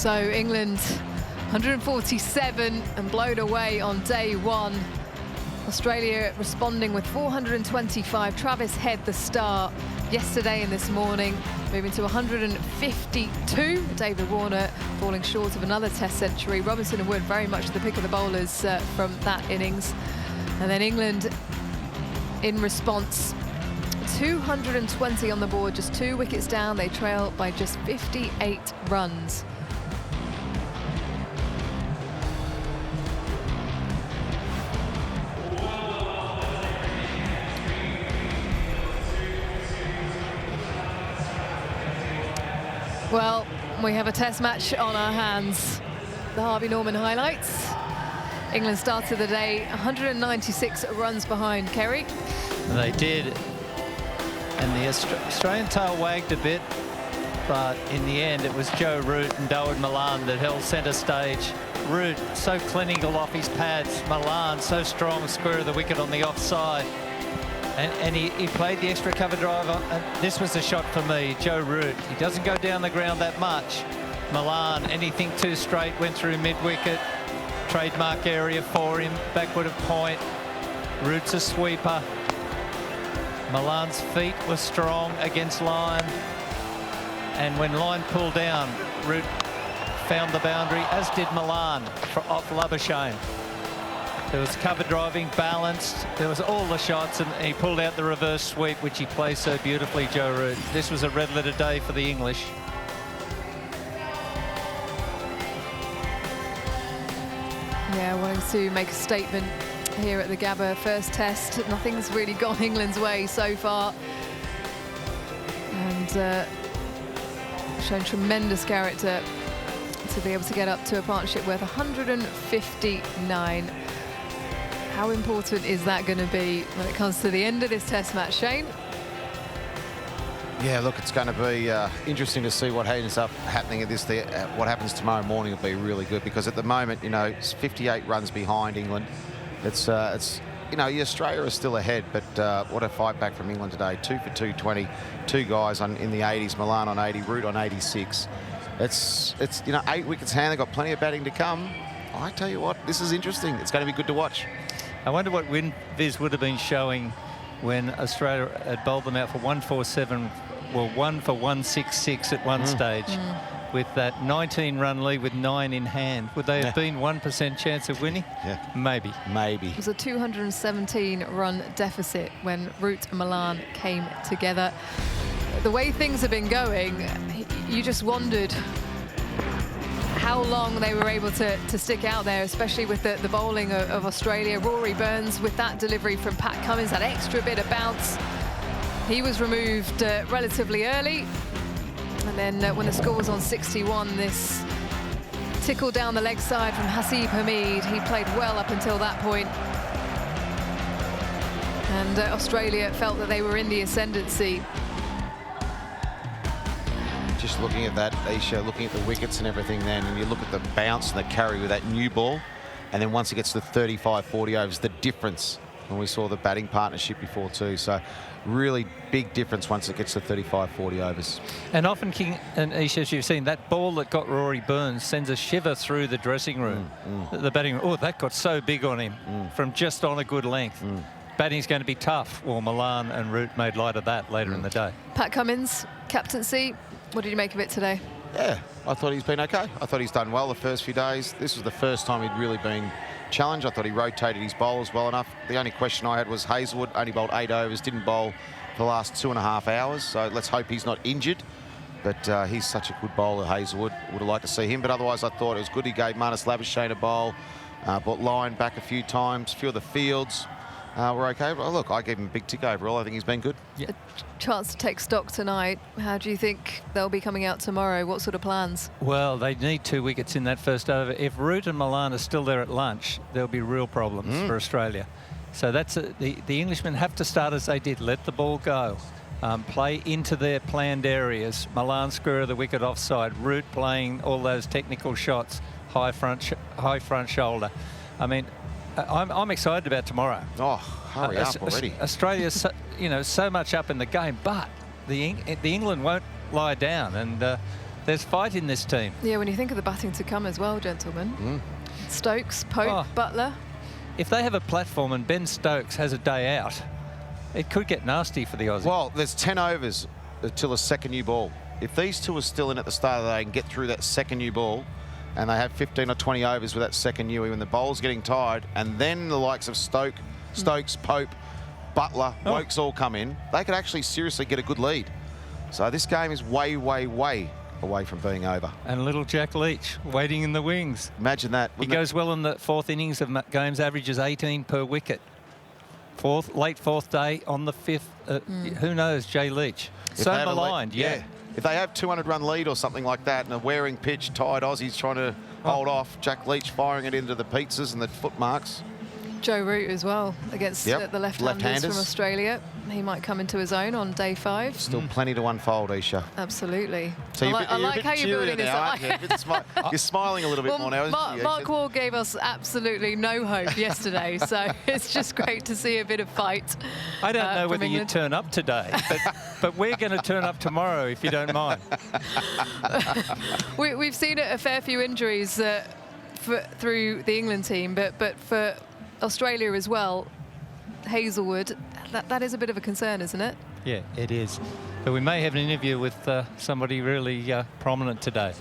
So England 147 and blown away on day one. Australia responding with 425. Travis Head the star yesterday and this morning, moving to 152. David Warner falling short of another Test century. Robinson and Wood very much the pick of the bowlers from that innings. And then England in response, 220 on the board, just 2 wickets down. They trail by just 58 runs. Well, we have a Test match on our hands. The Harvey Norman highlights. England started the day 196 runs behind, Kerry. They did. And the Australian tail wagged a bit, but in the end it was Joe Root and Dawood Malan that held centre stage. Root so clinical off his pads, Malan so strong, square of the wicket on the offside. And he played the extra cover drive on. This was the shot for me, Joe Root. He doesn't go down the ground that much. Malan, anything too straight, went through mid-wicket. Trademark area for him, backward of point. Root's a sweeper. Malan's feet were strong against line. And when line pulled down, Root found the boundary, as did Malan off Labuschagne. There was cover driving, balanced. There was all the shots, and he pulled out the reverse sweep, which he plays so beautifully, Joe Root. This was a red-letter day for the English. Yeah, wanting to make a statement here at the Gabba. First Test, nothing's really gone England's way so far. And shown tremendous character to be able to get up to a partnership worth 159. How important is that going to be when it comes to the end of this Test match, Shane? Yeah, look, it's going to be interesting to see what ends up happening at this. What happens tomorrow morning will be really good, because at the moment, you know, it's 58 runs behind England. It's you know, Australia is still ahead, but what a fight back from England today. 2 for 220, 2 guys in the 80s, Malan on 80, Root on 86. It's you know, 8 wickets hand. They've got plenty of batting to come. I tell you what, this is interesting. It's going to be good to watch. I wonder what WinViz would have been showing when Australia had bowled them out for 147, well, 1 for 166 at one stage, with that 19-run lead with 9 in hand. Would they have been 1% chance of winning? Yeah. Maybe. Maybe. It was a 217-run deficit when Root and Malan came together. The way things have been going, you just wondered how long they were able to stick out there, especially with the bowling of Australia. Rory Burns with that delivery from Pat Cummins, that extra bit of bounce. He was removed relatively early. And then when the score was on 61, this tickle down the leg side from Hasib Hamid. He played well up until that point. And Australia felt that they were in the ascendancy. Just looking at that, Isha, looking at the wickets and everything then, and you look at the bounce and the carry with that new ball, and then once it gets to 35, 40 overs, the difference when we saw the batting partnership before too. So really big difference once it gets to 35, 40 overs. And often, King and Isha, as you've seen, that ball that got Rory Burns sends a shiver through the dressing room. The batting room, oh, that got so big on him from just on a good length. Batting's going to be tough. Well, Malan and Root made light of that later in the day. Pat Cummins, captaincy. What did you make of it today? Yeah, I thought he's been okay. I thought he's done well the first few days. This was the first time he'd really been challenged. I thought he rotated his bowlers well enough. The only question I had was Hazlewood only bowled 8 overs, didn't bowl for the last 2.5 hours. So let's hope he's not injured. But he's such a good bowler, Hazlewood. Would have liked to see him. But otherwise, I thought it was good. He gave Marnus Labuschagne a bowl, brought Lyon back a few times, a few of the fields. We're okay. Well, look, I gave him a big tick overall. I think he's been good. A chance to take stock tonight. How do you think they'll be coming out tomorrow? What sort of plans? Well, they need 2 wickets in that first over. If Root and Malan are still there at lunch, there'll be real problems for Australia. So that's the Englishmen have to start as they did. Let the ball go. Play into their planned areas. Malan square of the wicket offside. Root playing all those technical shots. High front shoulder. I mean, I'm excited about tomorrow. Oh, hurry up already. Australia's, you know, so much up in the game, but the England won't lie down, and There's fight in this team. Yeah, when you think of the batting to come as well, gentlemen. Stokes, Pope, Butler. If they have a platform and Ben Stokes has a day out, it could get nasty for the Aussies. Well, there's 10 overs till a second new ball. If these two are still in at the start of the day and get through that second new ball, and they have 15 or 20 overs with that second new, when the bowl's getting tired, and then the likes of Stokes, Pope, Butler, Wokes all come in, they could actually seriously get a good lead. So this game is way, way, way away from being over. And little Jack Leach waiting in the wings. Imagine that. He goes well in the fourth innings of games, averages 18 per wicket. Late fourth day on the fifth. Who knows, Jay Leach. So maligned, yeah. If they have 200-run lead or something like that and a wearing pitch, tired Aussies trying to hold off, Jack Leach firing it into the pizzas and the foot marks. Joe Root as well against the left-handers from Australia. He might come into his own on day 5. Still plenty to unfold, Isha. Absolutely. So I like how you're building this up. You're smiling a little bit more now, isn't you? Mark Ward gave us absolutely no hope yesterday, so it's just great to see a bit of fight. I don't know whether you turn up today, but we're going to turn up tomorrow if you don't mind. We've seen a fair few injuries through the England team, but for Australia as well, Hazelwood, that is a bit of a concern, isn't it? Yeah, it is. But we may have an interview with somebody really prominent today.